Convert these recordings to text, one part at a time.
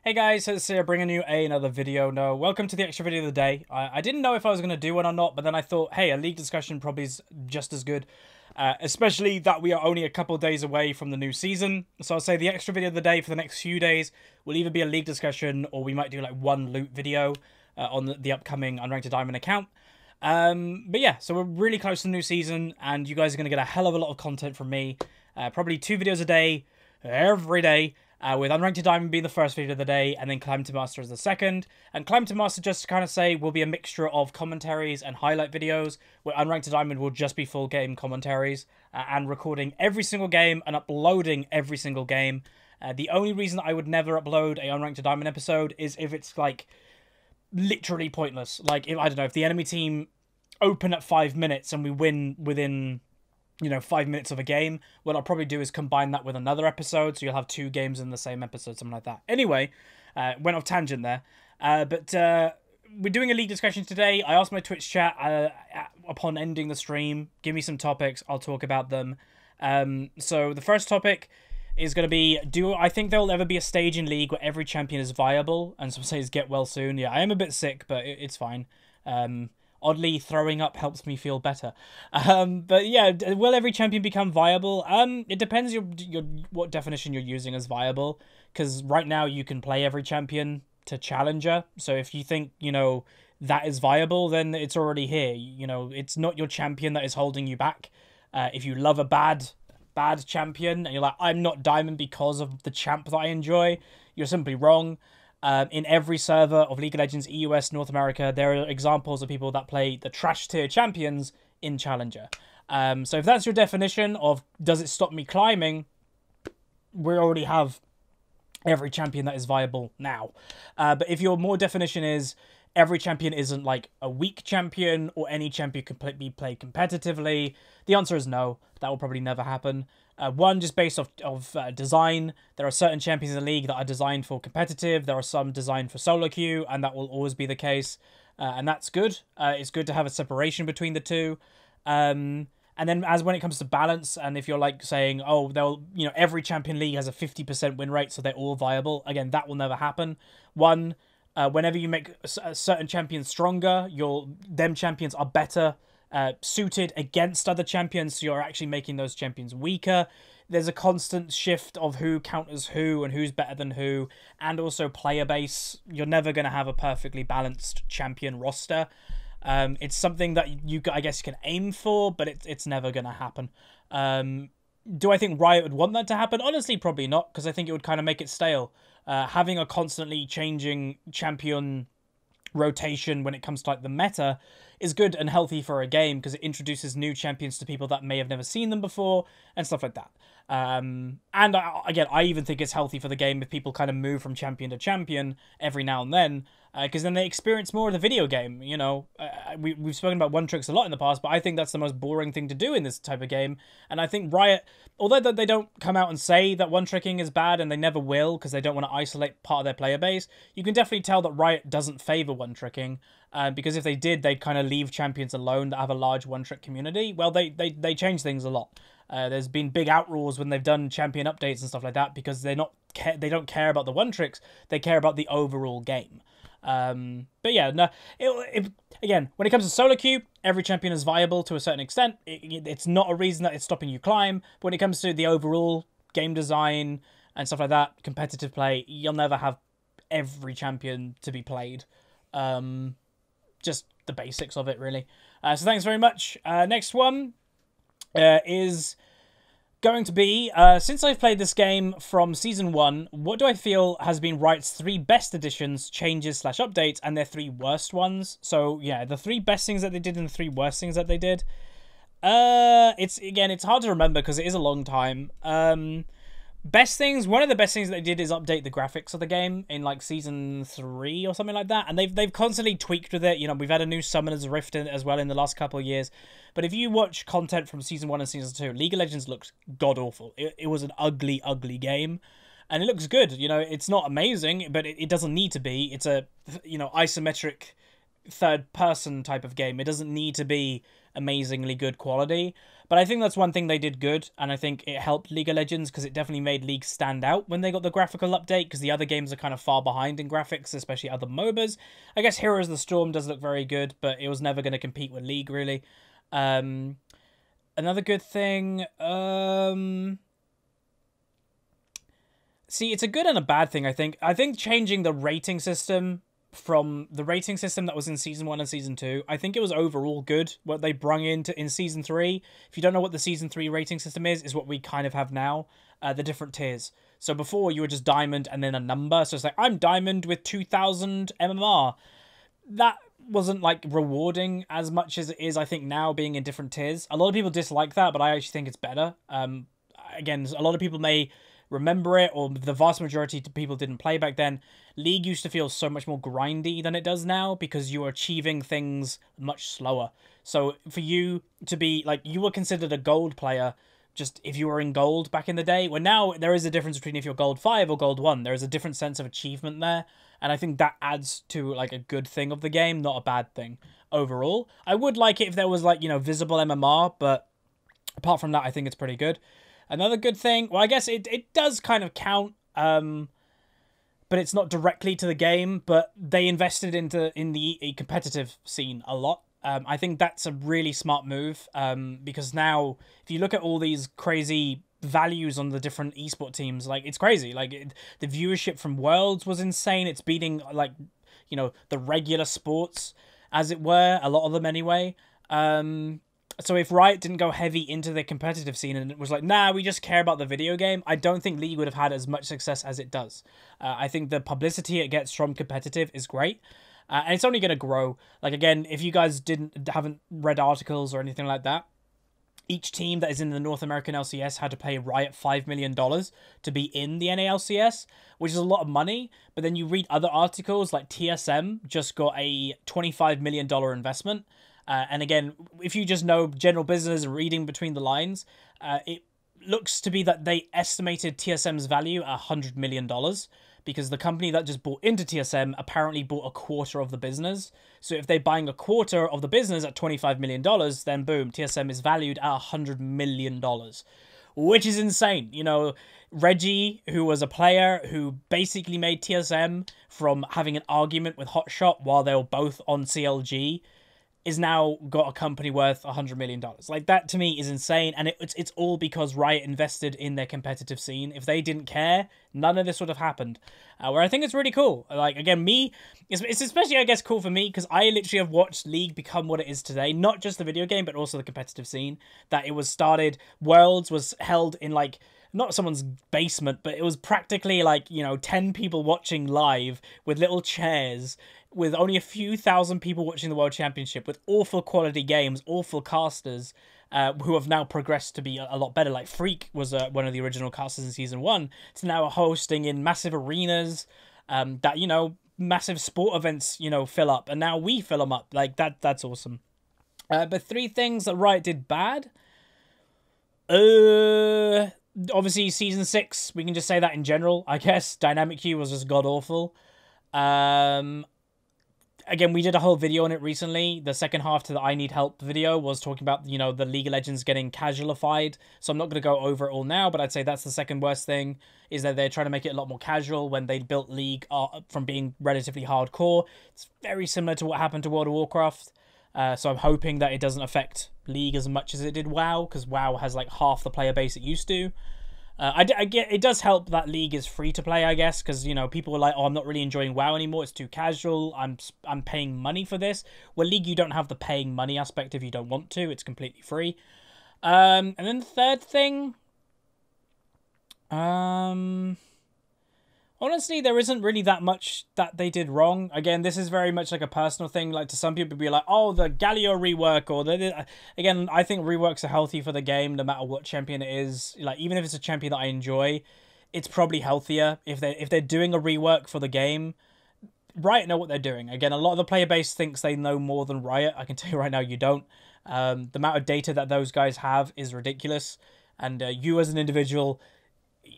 Hey guys, it's here bringing you another video. No, welcome to the extra video of the day. I didn't know if I was going to do one or not, but then I thought, hey, a league discussion probably is just as good. Especially that we are only a couple of days away from the new season. So I'll say the extra video of the day for the next few days will either be a league discussion or we might do like one loot video on the upcoming Unranked Diamond account. But yeah, so we're really close to the new season and you guys are going to get a hell of a lot of content from me. Probably 2 videos a day, every day. With Unranked Diamond being the first video of the day, and then Climb to Master as the second. And Climb to Master, just to kind of say, will be a mixture of commentaries and highlight videos, where Unranked Diamond will just be full game commentaries, and recording every single game and uploading every single game. The only reason I would never upload a Unranked Diamond episode is if it's, like, literally pointless. Like, if, I don't know, if the enemy team open at 5 minutes and we win within, 5 minutes of a game, what I'll probably do is combine that with another episode, so you'll have 2 games in the same episode, something like that. Anyway, went off tangent there, but we're doing a league discussion today. I asked my Twitch chat upon ending the stream, give me some topics, I'll talk about them. So the first topic is going to be, do I think there'll ever be a stage in League where every champion is viable? And some says get well soon. Yeah, I am a bit sick, but it's fine. Oddly, throwing up helps me feel better. But yeah, will every champion become viable? It depends what definition you're using as viable. Because right now you can play every champion to challenger. So if you think, that is viable, then it's already here. It's not your champion that is holding you back. If you love a bad champion and you're like, I'm not diamond because of the champ that I enjoy, you're simply wrong. In every server of League of Legends, EUS, North America, there are examples of people that play the trash tier champions in Challenger. So if that's your definition of does it stop me climbing, we already have every champion that is viable now. But if your more definition is every champion isn't like a weak champion or any champion can be played competitively, the answer is no. That will probably never happen. One, just based off design. There are certain champions in the league that are designed for competitive. There are some designed for solo queue, and that will always be the case. And that's good. It's good to have a separation between the two. And then when it comes to balance, and if you're like saying, oh, every champion league has a 50% win rate, so they're all viable. Again, that will never happen. One, whenever you make certain champions stronger, them champions are better suited against other champions, so you're actually making those champions weaker. There's a constant shift of who counters who and who's better than who, and also player base. You're never going to have a perfectly balanced champion roster. It's something that I guess you can aim for, but it's never going to happen. Do I think Riot would want that to happen? Honestly, probably not, because I think it would kind of make it stale. Having a constantly changing champion rotation when it comes to like the meta is good and healthy for a game because it introduces new champions to people that may have never seen them before and stuff like that. And again, I even think it's healthy for the game if people kind of move from champion to champion every now and then, because then they experience more of the video game. We've spoken about one tricks a lot in the past, but I think that's the most boring thing to do in this type of game. And I think Riot, although they don't come out and say that one tricking is bad, and they never will because they don't want to isolate part of their player base, you can definitely tell that Riot doesn't favor one tricking. Because if they did, they'd kind of leave champions alone that have a large one-trick community. Well, they change things a lot. There's been big outrules when they've done champion updates and stuff like that because they don't care about the one-tricks. They care about the overall game. But yeah, no. Again, when it comes to solo queue, every champion is viable to a certain extent. It's not a reason that it's stopping you climb. But when it comes to the overall game design and stuff like that, competitive play, you'll never have every champion to be played. Just the basics of it, really. So thanks very much. Next one is going to be, since I've played this game from Season 1, what do I feel has been Riot's 3 best additions, changes / updates, and their 3 worst ones? So, yeah, the 3 best things that they did and the 3 worst things that they did. It's hard to remember because it is a long time. Best things, one of the best things they did is update the graphics of the game in like Season 3 or something like that, and they've constantly tweaked with it. We've had a new Summoner's Rift in it as well in the last couple of years, but if you watch content from Season 1 and Season 2, League of Legends looks god-awful. It was an ugly game, and it looks good. It's not amazing, but it doesn't need to be. It's a, isometric third-person type of game. It doesn't need to be amazingly good quality. But I think that's one thing they did good, and I think it helped League of Legends because it definitely made League stand out when they got the graphical update, because the other games are kind of far behind in graphics, especially other MOBAs. I guess Heroes of the Storm does look very good, but it was never going to compete with League, really. Another good thing... See, it's a good and a bad thing, I think. I think changing the rating system from the rating system that was in Season 1 and Season 2, I think it was overall good, what they brung into in Season 3. If you don't know what the Season 3 rating system is what we kind of have now, the different tiers. So before, you were just Diamond and then a number. So it's like, I'm Diamond with 2,000 MMR. That wasn't, like, rewarding as much as it is, I think, now, being in different tiers. A lot of people dislike that, but I actually think it's better. Again, a lot of people may remember it, or the vast majority of people didn't play back then. League used to feel so much more grindy than it does now, because you were achieving things much slower. So for you to be, like, you were considered a gold player just if you were in gold back in the day. Well, now there is a difference between if you're gold 5 or gold 1. There is a different sense of achievement there, and I think that adds to, like, a good thing of the game, not a bad thing overall. I would like it if there was, like, you know, visible MMR, but apart from that, I think it's pretty good. Another good thing, well, I guess it does kind of count, but it's not directly to the game, but they invested in the competitive scene a lot. I think that's a really smart move, because now, if you look at all these crazy values on the different esport teams, like, it's crazy. Like, the viewership from Worlds was insane. It's beating, like, you know, the regular sports, as it were, a lot of them anyway. So if Riot didn't go heavy into the competitive scene and it was like, nah, we just care about the video game, I don't think League would have had as much success as it does. I think the publicity it gets from competitive is great. And it's only going to grow. Like, again, if you guys haven't read articles or anything like that, each team that is in the North American LCS had to pay Riot $5 million to be in the NALCS, which is a lot of money. But then you read other articles, like TSM just got a $25 million investment. And again, if you just know general business, reading between the lines, it looks to be that they estimated TSM's value at $100 million, because the company that just bought into TSM apparently bought a quarter of the business. So if they're buying a quarter of the business at $25 million, then boom, TSM is valued at $100 million, which is insane. You know, Reggie, who was a player who basically made TSM from having an argument with Hotshot while they were both on CLG, is now got a company worth $100 million. Like, that to me is insane, and it's all because Riot invested in their competitive scene. If they didn't care, none of this would have happened. Where I think it's really cool. Like, again, it's especially, I guess, cool for me, because I literally have watched League become what it is today. Not just the video game, but also the competitive scene. That it was started, Worlds was held in, like, not someone's basement, but it was practically, like, you know, 10 people watching live with little chairs, with only a few thousand people watching the World Championship, with awful quality games, awful casters, who have now progressed to be a lot better. Like, Freak was one of the original casters in Season 1, to now hosting in massive arenas, that, you know, massive sport events, you know, fill up, and now we fill them up. Like, that's awesome. But 3 things that Riot did bad. Obviously, Season 6, we can just say that in general, I guess. Dynamic Queue was just god-awful. Again, we did a whole video on it recently. The second half to the I Need Help video was talking about, you know, the League of Legends getting casualified. So I'm not going to go over it all now, but I'd say that's the second worst thing, is that they're trying to make it a lot more casual when they built League from being relatively hardcore. It's very similar to what happened to World of Warcraft. So I'm hoping that it doesn't affect League as much as it did WoW, because WoW has, like, half the player base it used to. I get it does help that League is free to play, I guess, because, you know, people are like, oh, I'm not really enjoying WoW anymore, it's too casual, I'm paying money for this. Well, League, you don't have the paying money aspect if you don't want to, it's completely free. And then the third thing, honestly, there isn't really that much that they did wrong. Again, this is very much like a personal thing. Like, to some people be like, oh, the Galio rework, or again, I think reworks are healthy for the game, no matter what champion it is. Like, even if it's a champion that I enjoy, it's probably healthier if they're doing a rework for the game. Riot know what they're doing. Again, a lot of the player base thinks they know more than Riot. I can tell you right now, you don't. The amount of data that those guys have is ridiculous, and you as an individual,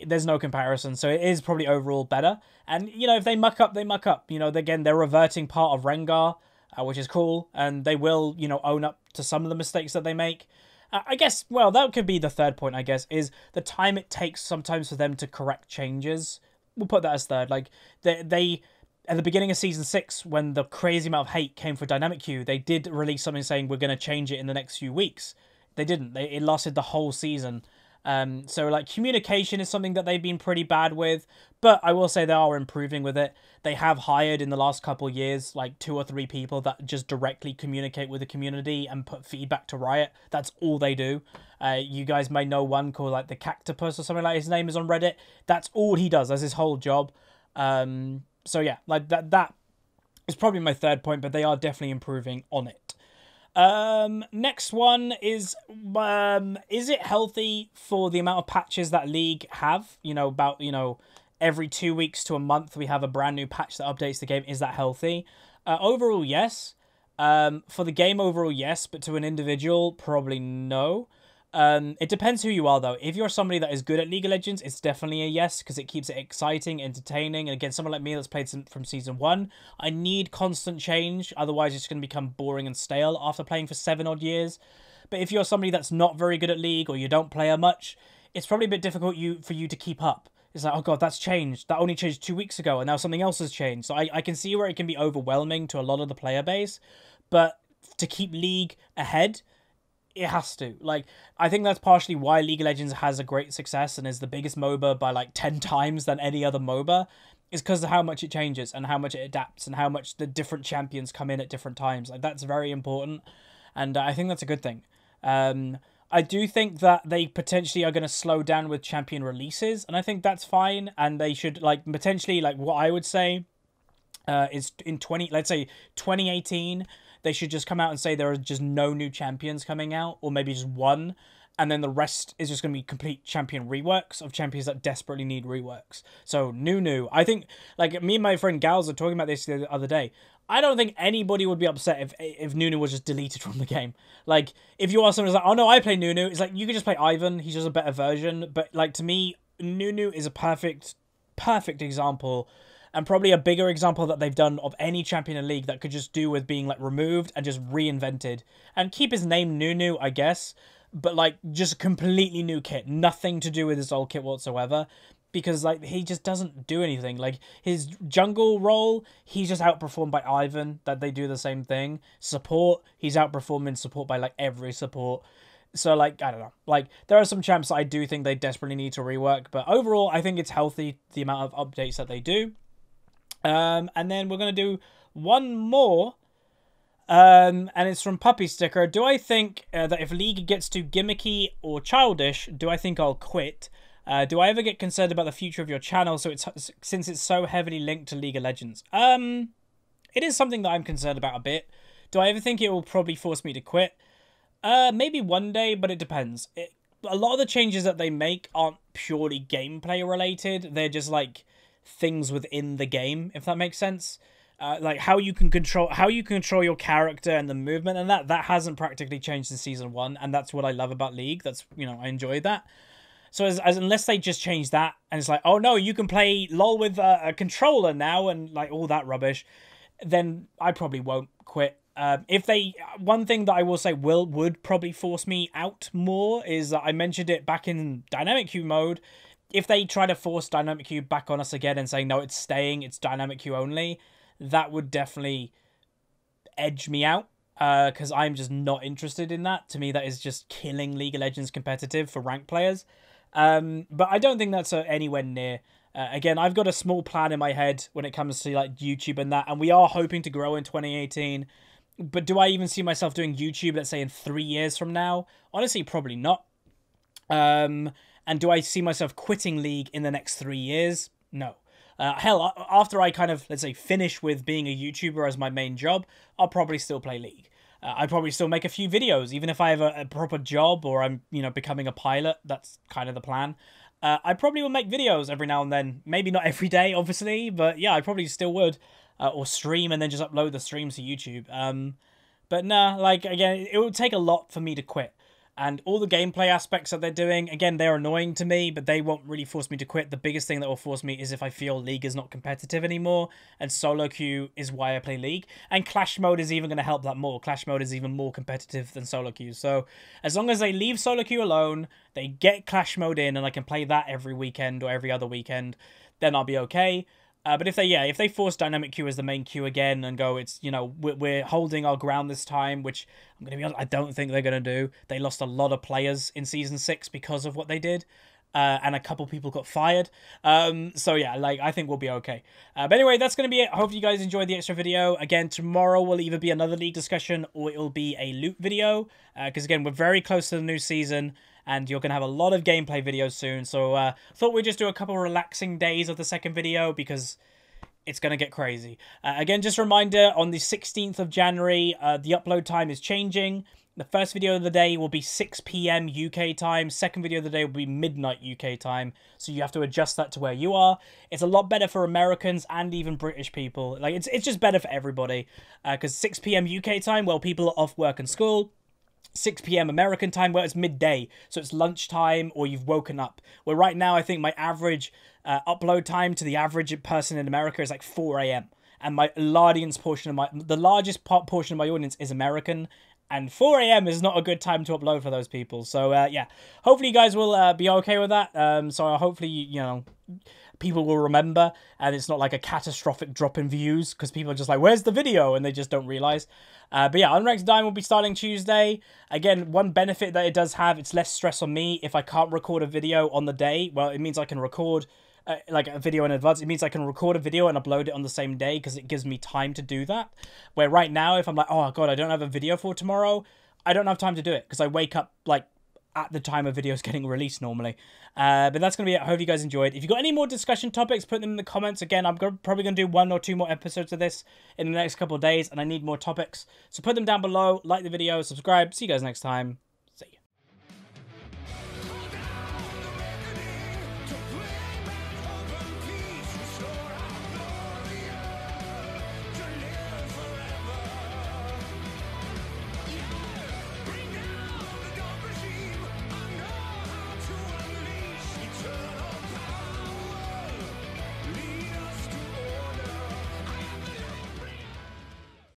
there's no comparison, so it is probably overall better. And, you know, if they muck up, they muck up. You know, again, they're reverting part of Rengar. which is cool, and they will, you know, own up to some of the mistakes that they make. I guess, well, that could be the third point, I guess, is the time it takes sometimes for them to correct changes. We'll put that as third. Like, they at the beginning of Season 6, when the crazy amount of hate came for Dynamic Queue, they did release something saying we're going to change it in the next few weeks. They didn't. It lasted the whole season. So, like, communication is something that they've been pretty bad with, but I will say they are improving with it. They have hired in the last couple of years, like, 2 or 3 people that just directly communicate with the community and put feedback to Riot. That's all they do. You guys may know one called, like, the Cactopus or something like his name is on Reddit. That's all he does. That's his whole job. So, yeah, like, that is probably my third point, but they are definitely improving on it. Next one is it healthy for the amount of patches that League have? You know, about, you know, every 2 weeks to a month we have a brand new patch that updates the game. Is that healthy? Overall, yes. For the game overall, yes, but to an individual, probably no. It depends who you are, though. If you're somebody that is good at League of Legends, it's definitely a yes, because it keeps it exciting, entertaining. And again, someone like me that's played from Season 1, I need constant change. Otherwise, it's going to become boring and stale after playing for 7 odd years. But if you're somebody that's not very good at League, or you don't play her much, it's probably a bit difficult for you to keep up. It's like, oh god, that's changed. That only changed 2 weeks ago, and now something else has changed. So I can see where it can be overwhelming to a lot of the player base. But to keep League ahead, it has to. Like, I think that's partially why League of Legends has a great success and is the biggest MOBA by like 10 times than any other MOBA, is because of how much it changes and how much it adapts and how much the different champions come in at different times. Like, that's very important, and I think that's a good thing. I do think that they potentially are going to slow down with champion releases, and I think that's fine, and they should, like, potentially, like, what I would say is in 2018, they should just come out and say there are just no new champions coming out, or maybe just one, and then the rest is just going to be complete champion reworks of champions that desperately need reworks. So, new. I think, like, me and my friend Gals are talking about this the other day. I don't think anybody would be upset if Nunu was just deleted from the game. Like, if you are someone who's like, oh no, I play Nunu, it's like, you can just play Ivan, he's just a better version. But, like, to me, Nunu is a perfect example, and probably a bigger example that they've done of any champion in League that could just do with being, like, removed and just reinvented. And keep his name Nunu, I guess, but, like, just a completely new kit. Nothing to do with his old kit whatsoever. Because, like, he just doesn't do anything. Like, his jungle role, he's just outperformed by Ivan, that they do the same thing. Support, he's outperformed in support by, like, every support. So, like, I don't know. Like, there are some champs that I do think they desperately need to rework. But overall, I think it's healthy, the amount of updates that they do. And then we're going to do one more. And it's from Puppy Sticker. Do I think that if League gets too gimmicky or childish, do I think I'll quit? Do I ever get concerned about the future of your channel since it's so heavily linked to League of Legends? It is something that I'm concerned about a bit. Do I ever think it will probably force me to quit? Maybe one day, but it depends. A lot of the changes that they make aren't purely gameplay related. They're just, like, things within the game, if that makes sense. Like how you can control your character and the movement, and that hasn't practically changed in Season 1, and that's what I love about League. That's, you know, I enjoy that. So as unless they just change that, and it's like, oh no, you can play LOL with a controller now, and, like, all that rubbish, then I probably won't quit. One thing that I will say would probably force me out more is that I mentioned it back in Dynamic Queue mode. If they try to force Dynamic Queue back on us again and saying, no, it's staying, it's Dynamic Queue only, that would definitely edge me out, because I'm just not interested in that. To me, that is just killing League of Legends competitive for ranked players. But I don't think that's anywhere near. Again, I've got a small plan in my head when it comes to, like, YouTube and that, and we are hoping to grow in 2018. But do I even see myself doing YouTube, let's say, in 3 years from now? Honestly, probably not. And do I see myself quitting League in the next 3 years? No. Hell, after I kind of, let's say, finish with being a YouTuber as my main job, I'll probably still play League. I'd probably still make a few videos, even if I have a proper job or I'm, you know, becoming a pilot. That's kind of the plan. I probably will make videos every now and then. Maybe not every day, obviously, but yeah, I probably still would. Or stream and then just upload the streams to YouTube. But nah, like, again, it would take a lot for me to quit. And all the gameplay aspects that they're doing, again, they're annoying to me, but they won't really force me to quit. The biggest thing that will force me is if I feel League is not competitive anymore, and solo queue is why I play League. And Clash mode is even going to help that more. Clash mode is even more competitive than solo queue. So as long as they leave solo queue alone, they get Clash mode in, and I can play that every weekend or every other weekend, then I'll be okay. But if they force dynamic queue as the main queue again and go, it's, you know, we're holding our ground this time, which I'm going to be honest, I don't think they're going to do. They lost a lot of players in Season 6 because of what they did. And a couple people got fired. So yeah, like, I think we'll be okay. But anyway, that's going to be it. I hope you guys enjoyed the extra video. Again, tomorrow will either be another League discussion or it'll be a loot video. Because again, we're very close to the new season, and you're going to have a lot of gameplay videos soon. So thought we'd just do a couple relaxing days of the second video because it's going to get crazy. Again, just a reminder, on the 16th of January, the upload time is changing. The first video of the day will be 6 PM UK time. Second video of the day will be midnight UK time. So you have to adjust that to where you are. It's a lot better for Americans and even British people. Like, it's just better for everybody. Because 6 PM UK time, well, people are off work and school. 6 PM American time, well, it's midday, so it's lunchtime or you've woken up. Well, right now, I think my average upload time to the average person in America is like 4 AM. And the largest portion of my audience is American, and 4 AM is not a good time to upload for those people. So, yeah, hopefully you guys will be okay with that. So hopefully, you know, people will remember, and it's not like a catastrophic drop in views because people are just like, where's the video? And they just don't realize. But yeah, Unranked Dime will be starting Tuesday. Again, one benefit that it does have, it's less stress on me. If I can't record a video on the day, well, it means I can record like a video in advance. It means I can record a video and upload it on the same day because it gives me time to do that. Where right now, if I'm like, oh god, I don't have a video for tomorrow, I don't have time to do it because I wake up like at the time of videos getting released normally. But that's going to be it. I hope you guys enjoyed. If you've got any more discussion topics, put them in the comments. Again, I'm probably going to do 1 or 2 more episodes of this in the next couple of days, and I need more topics. So put them down below, like the video, subscribe. See you guys next time.